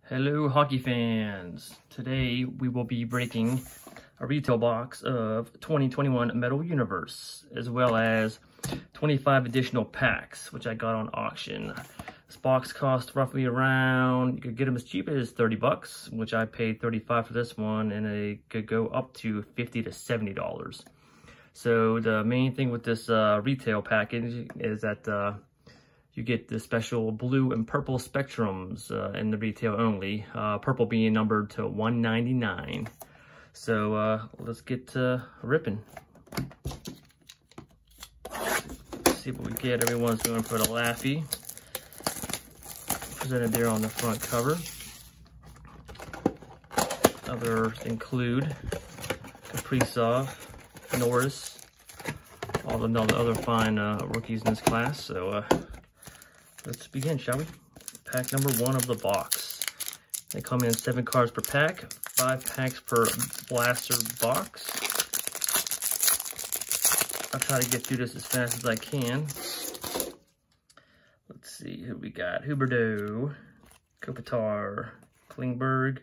Hello hockey fans! Today we will be breaking a retail box of 2021 Metal Universe, as well as 25 additional packs, which I got on auction. This box cost roughly around, you could get them as cheap as 30 bucks, which I paid 35 for this one, and it could go up to 50 to $70. So the main thing with this retail package is that you get the special blue and purple spectrums in the retail only, purple being numbered to 199. So let's get ripping. Let's see what we get. Everyone's going for the Laffy. Presented there on the front cover. Others include Kaprizov, Norris, all the other fine rookies in this class. So let's begin, shall we? Pack number 1 of the box. They come in 7 cards per pack, 5 packs per blaster box. I'll try to get through this as fast as I can. Let's see who we got. Huberdeau, Kopitar, Klingberg.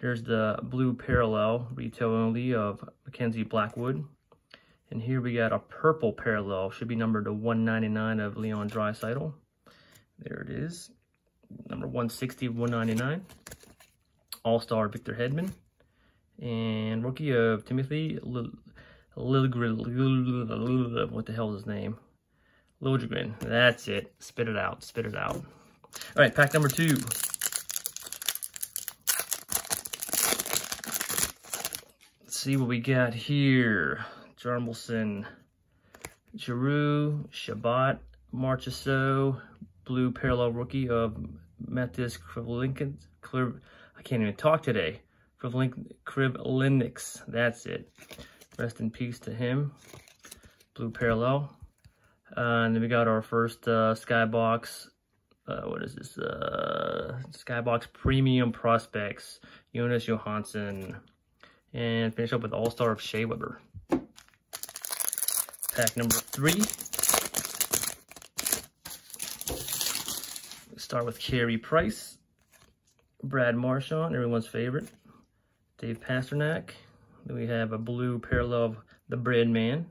Here's the blue parallel, retail only, of Mackenzie Blackwood. And here we got a purple parallel, should be numbered to 199 of Leon Draisaitl. There it is, number 160, 199. All-Star Victor Hedman. And rookie of Timothy Liljegren. What the hell is his name? Liljegren. That's it. Spit it out. Spit it out. All right, pack number 2. Let's see what we got here. Jarmelson, Giroux, Shabbat, Marchessault, blue parallel rookie of Matis Krivlinkins. I can't even talk today. Krivlinix. That's it. Rest in peace to him. Blue parallel. And then we got our first Skybox. What is this? Skybox Premium Prospects. Jonas Johansson. And finish up with All-Star of Shea Weber. Pack number 3. Start with Carey Price, Brad Marchand, everyone's favorite, Dave Pasternak. Then we have a blue parallel of the Bread Man,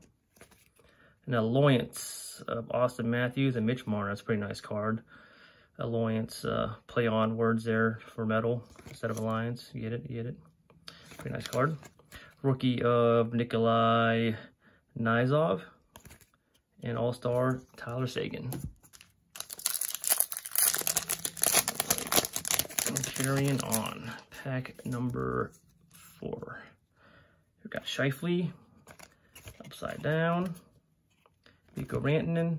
an Alliance of Austin Matthews and Mitch Marner. That's a pretty nice card. Alliance, play on words there for metal instead of alliance. You get it? You get it? Pretty nice card. Rookie of Nikolai Nizov and All-Star Tyler Seguin. Carrying on, pack number 4. We've got Scheifele, upside down, Mikko Rantanen,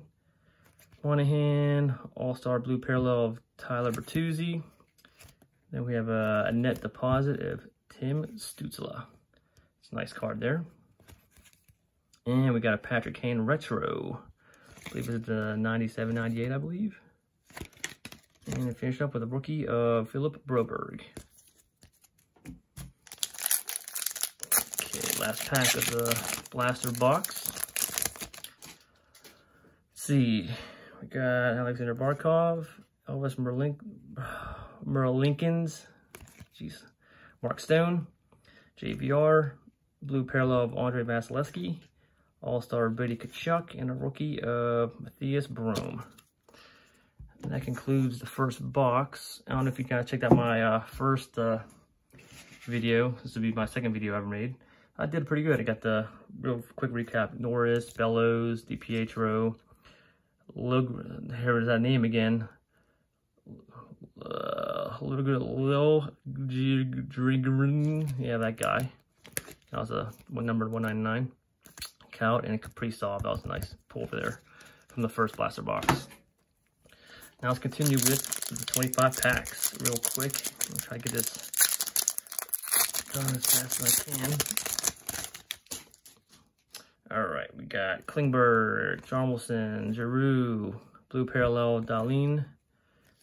Monahan, All-Star blue parallel of Tyler Bertuzzi. Then we have a net deposit of Tim Stützle. It's a nice card there. And we got a Patrick Kane retro. I believe it's the 97-98, I believe. And finish up with a rookie of Philip Broberg. Okay, last pack of the blaster box. Let's see. We got Alexander Barkov, Elvis Merlinkins, jeez, Mark Stone, JVR, blue parallel of Andre Vasilevsky, All-Star Brady Tkachuk, and a rookie of Matthias Brome. And that concludes the first box. I don't know if you guys checked out my first video. This will be my second video I ever made. I did pretty good. I got the real quick recap. Norris, Bellows, DiPietro, here is that name again. Lil, yeah, that guy. That was a number 199. Kaut and Kaprizov. That was a nice pull there from the first blaster box. Now let's continue with the 25 packs real quick. I'll try to get this done as fast as I can. All right, we got Klingberg, Jarmelson, Giroux, blue parallel Dahlin,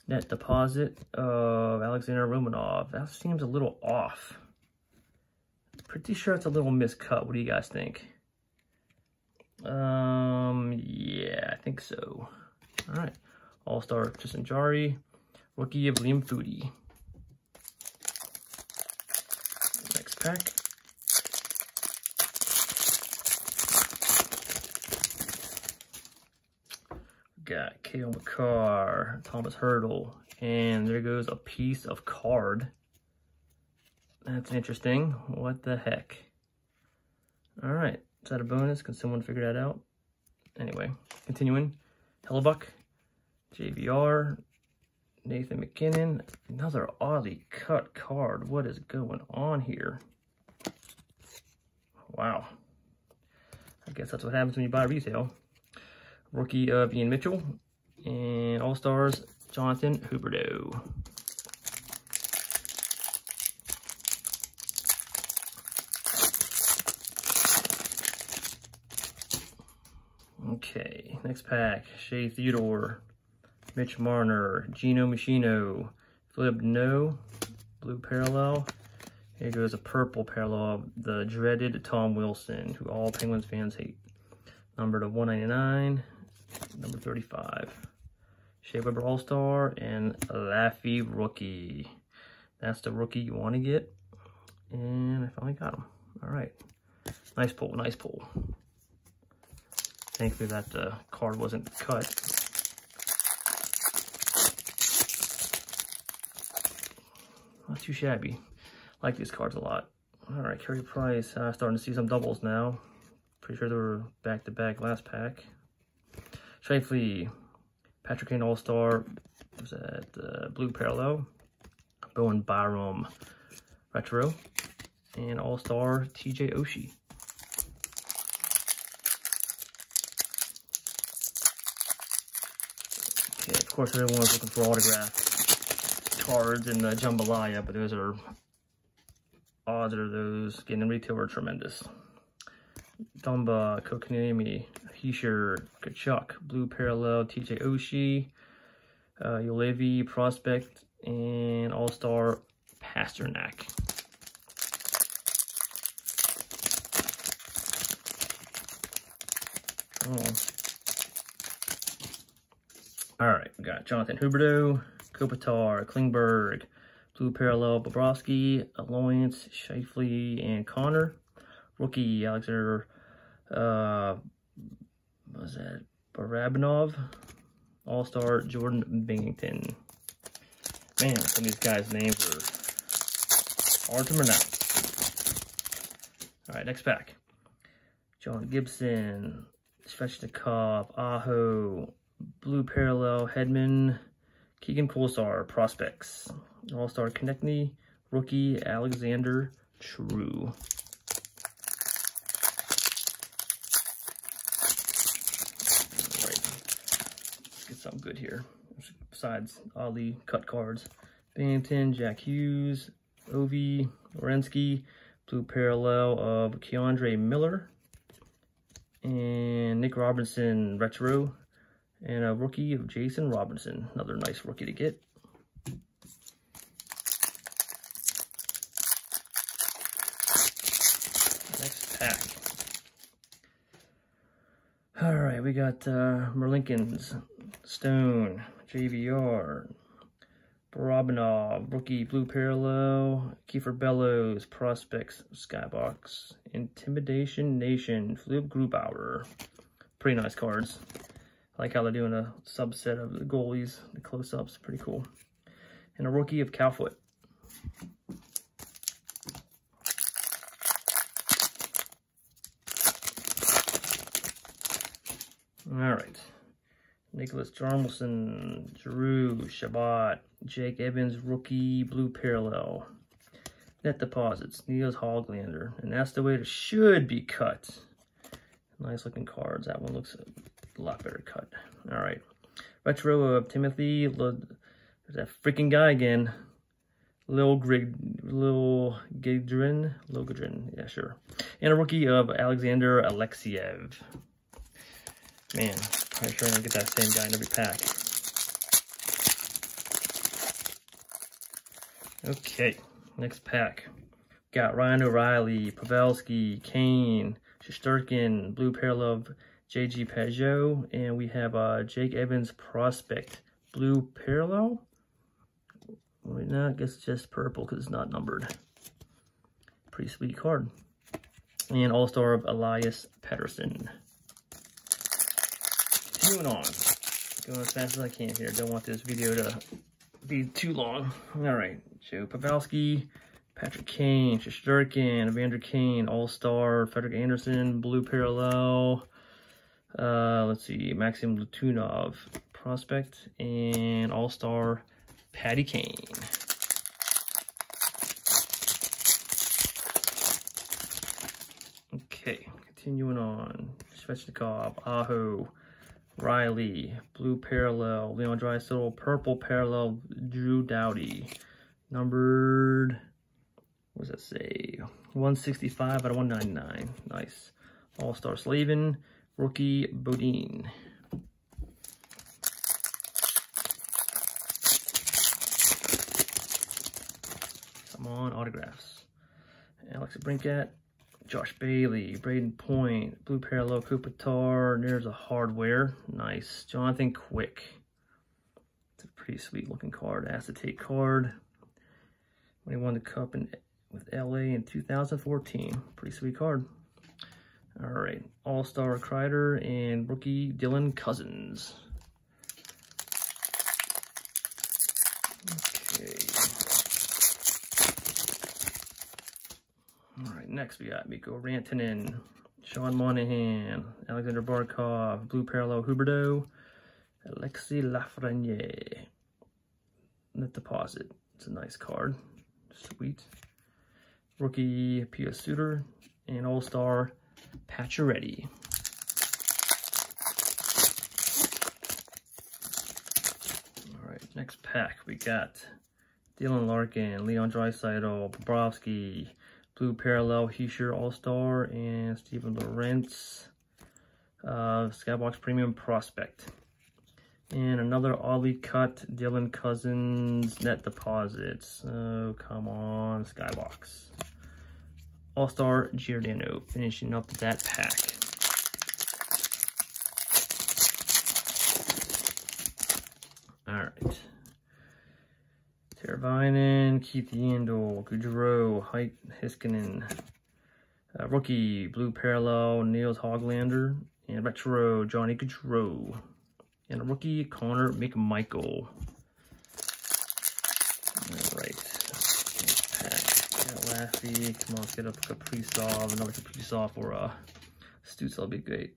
net deposit of Alexander Romanov. That seems a little off. Pretty sure it's a little miscut. What do you guys think? Yeah, I think so. All right. All-Star Tristan Jarry, rookie of Liam Foudy. pack. Got Cale McCarr, Thomas Hurdle, and there goes a piece of card. That's interesting. What the heck? All right, is that a bonus? Can someone figure that out? Anyway, continuing. Hellebuck, JVR, Nathan McKinnon. Another oddly cut card. What is going on here? Wow. I guess that's what happens when you buy retail. Rookie of Ian Mitchell, and All-Stars, Jonathan Huberdeau. Okay, next pack, Shea Theodore, Mitch Marner, Gino Machino, Philip No, blue parallel. Here goes a purple parallel of the dreaded Tom Wilson, who all Penguins fans hate. Number to 199. Number 35, Shea Weber All-Star, and Laffy Rookie. That's the rookie you want to get. And I finally got him. All right. Nice pull, nice pull. Thankfully that card wasn't cut. Not too shabby. I like these cards a lot. All right, Carey Price. Starting to see some doubles now. Pretty sure they were back-to-back last pack. Shifley, Patrick Kane All-Star, was that blue parallel, Bowen Byram retro, and All-Star TJ Oshie. Okay, of course everyone's looking for autograph cards in the jambalaya, but those are, odds are those getting in retail are tremendous. Dumba, Kokanemi, Heischer, Kachuk, blue parallel, TJ Oshie, Yolevi, prospect, and All-Star Pasternak. Oh. All right, we got Jonathan Huberdeau, Kopitar, Klingberg, blue parallel, Bobrovsky, Alliance, Shifley, and Connor. Rookie, Alexander, what was that? Barabanov. All-Star, Jordan Binghamton. Man, some of these guys' names are hard to pronounce. All right, next pack. John Gibson, Svechnikov, Aho, blue parallel, Hedman, Keegan Kolesar, prospects. All-Star Konechny, rookie, Alexander True. Something good here besides oddly cut cards. Binghamton, Jack Hughes, Ovi, Lorensky, blue parallel of Keandre Miller, and Nick Robinson retro, and a rookie of Jason Robinson. Another nice rookie to get. Next pack. All right, we got Merlinkins, Stone, JVR, Barabanov, rookie, blue parallel, Kiefer Bellows, prospects, Skybox, Intimidation Nation, Philip Grubauer. Pretty nice cards. I like how they're doing a subset of the goalies, the close-ups, pretty cool. And a rookie of Calfoot. All right. Nicholas Jarmelson, Drew, Shabbat, Jake Evans, rookie, blue parallel. Net deposits, Niels Hoglander. And that's the way it should be cut. Nice looking cards. That one looks a lot better cut. All right. Retro of Timothy. There's that freaking guy again. Lil Gidrin. Yeah, sure. And a rookie of Alexander Alexiev. Man, probably sure I'm gonna get that same guy in every pack. Okay, next pack. Got Ryan O'Reilly, Pavelski, Kane, Shesterkin, blue parallel of JG Pajot, and we have Jake Evans prospect, blue parallel. Wait, no, I guess it's just purple because it's not numbered. Pretty sweet card. And All-Star of Elias Pettersson. Continuing on. Going as fast as I can here. Don't want this video to be too long. All right. Joe Pavelski, Patrick Kane, Shesterkin, Evander Kane, All-Star, Frederick Anderson, Blue Parallel. Let's see, Maxim Lutunov, Prospect, and All-Star, Patty Kane. Okay, continuing on. Svechnikov, Aho, Riley, Blue Parallel, Leon Draisaitl, Purple Parallel, Drew Doughty. Numbered, what does that say? 165 out of 199. Nice. All-Star Slavin, Rookie Bodine. Come on, autographs. Alex Brinkat, Josh Bailey, Braden Point, Blue Parallel, Kopitar, and there's a hardware. Nice. Jonathan Quick. It's a pretty sweet looking card. Acetate card. When he won the Cup with LA in 2014. Pretty sweet card. All right. All-Star Kreider and rookie Dylan Cousins. Okay. All right. Next we got Mikko Rantanen, Sean Monahan, Alexander Barkov, Blue Parallel Huberdeau, Alexis Lafreniere. Net deposit. It's a nice card. Sweet. Rookie Pia Suter and All-Star Pacioretty. All right, next pack we got Dylan Larkin, Leon Draisaitl, Bobrovsky, Blue Parallel, Heischer All-Star, and Steven Lorentz, Skybox Premium Prospect. And another oddly cut Dylan Cousins net deposits. Oh, come on, Skybox. All-Star Giordano, finishing up that pack. All right. Teravainen, Keith Yandel, Gaudreau, Heidt Hiskinen, rookie Blue Parallel, Niels Hoglander, and retro Johnny Gaudreau. And a rookie, Connor McMichael. All right. Got Lassie. Come on, let's get a Kaprizov. Another Kaprizov for Stutz. That'll be great.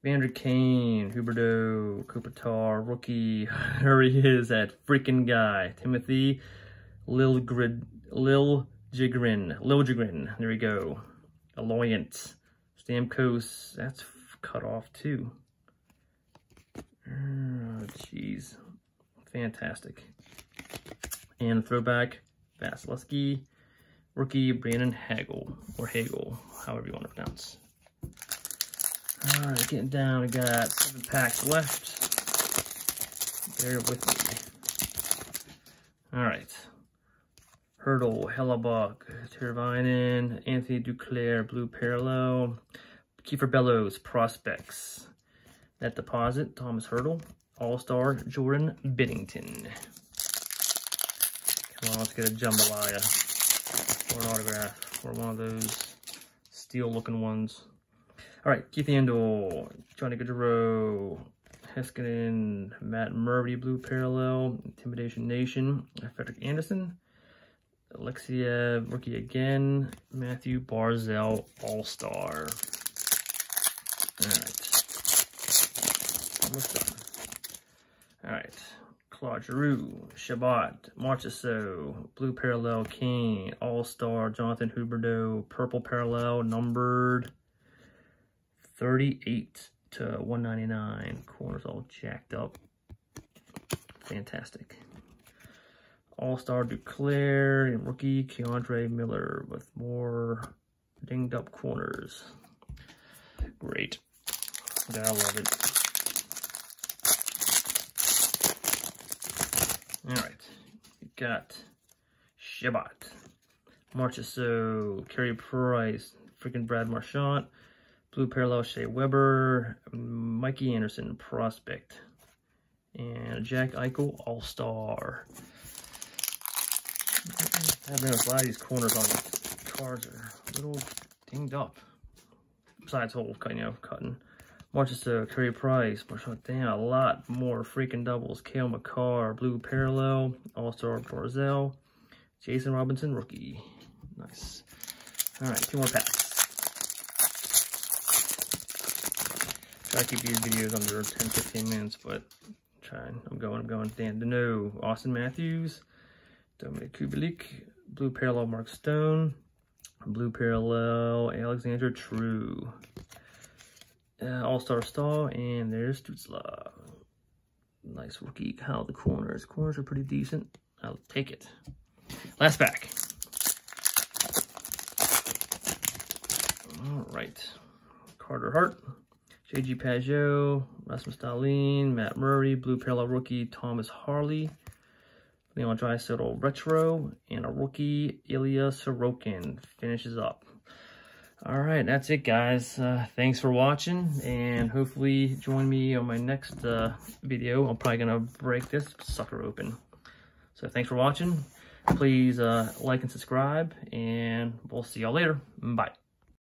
Vander Kane, Huberdeau, Kopitar, rookie. There he is, that freaking guy. Timothy Liljegren. There we go. Alliance. Stamkos. That's cut off too. Oh, jeez. Fantastic. And throwback, Vasilevsky, rookie Brandon Hagel, or Hagel, however you want to pronounce. All right, getting down. We got 7 packs left. Bear with me. All right. Hurdle, Hellebuck, Teravainen, Anthony Duclair, Blue Parallel, Kiefer Bellows, Prospects. Net deposit, Thomas Hurdle. All-Star, Jordan Binnington. Come on, let's get a jambalaya or an autograph or one of those steel-looking ones. All right, Keith Yandel, Johnny Gaudreau, Heiskanen, Matt Murray, Blue Parallel, Intimidation Nation, Frederick Anderson, Alexiev, rookie again, Matthew Barzal, All-Star. All right. Almost done. All right. Claude Giroux, Shabbat, Marchessault, Blue Parallel, Kane, All-Star, Jonathan Huberdeau, Purple Parallel, numbered 38 to 199. Corners all jacked up. Fantastic. All-Star Duclair and rookie Keandre Miller with more dinged up corners. Great. Gotta love it. All right, we got Shabbat, Marchessault, Carey Price, freaking Brad Marchand, Blue Parallel, Shea Weber, Mikey Anderson, Prospect, and Jack Eichel, All-Star. I've been a lot of these corners on this cards are a little dinged up. Besides whole, cutting. Marches to Curry Price, Marshall, damn, a lot more freaking doubles. Cale McCarr, Blue Parallel, All-Star Barzell, Jason Robinson, rookie. Nice. All right, 2 more packs. Try to keep these videos under 10-15 minutes, but I'm going. Dan Deneau, Austin Matthews, Dominic Kubalik, Blue Parallel Mark Stone, Blue Parallel Alexander True, All-Star Stall, and there's Stutzla. Nice rookie. How the corners are pretty decent. I'll take it. Last pack. All right, Carter Hart, J.G. Pajot, Rasmus Dahlin, Matt Murray, Blue Parallel rookie Thomas Harley, Leon Draisaitl retro, and a rookie Ilya Sorokin finishes up. All right, that's it, guys. Thanks for watching, and hopefully join me on my next video. I'm probably gonna break this sucker open. So thanks for watching. Please like and subscribe, and we'll see y'all later. Bye.